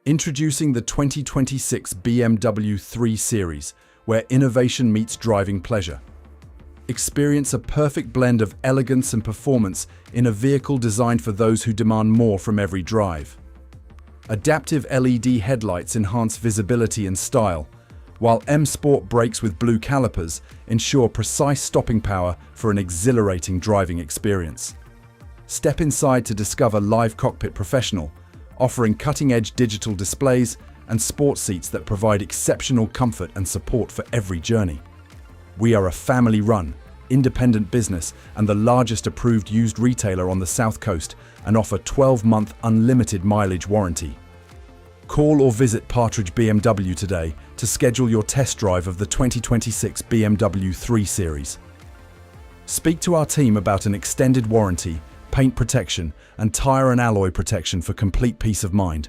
Introducing the 2026 BMW 3 Series, where innovation meets driving pleasure. Experience a perfect blend of elegance and performance in a vehicle designed for those who demand more from every drive. Adaptive LED headlights enhance visibility and style, while M Sport brakes with blue calipers ensure precise stopping power for an exhilarating driving experience. Step inside to discover live Cockpit Professional, offering cutting-edge digital displays and sport seats that provide exceptional comfort and support for every journey. We are a family-run, independent business and the largest approved used retailer on the South Coast and offer 12-month unlimited mileage warranty. Call or visit Partridge BMW today to schedule your test drive of the 2026 BMW 3 Series. Speak to our team about an extended warranty, paint protection, and tire and alloy protection for complete peace of mind.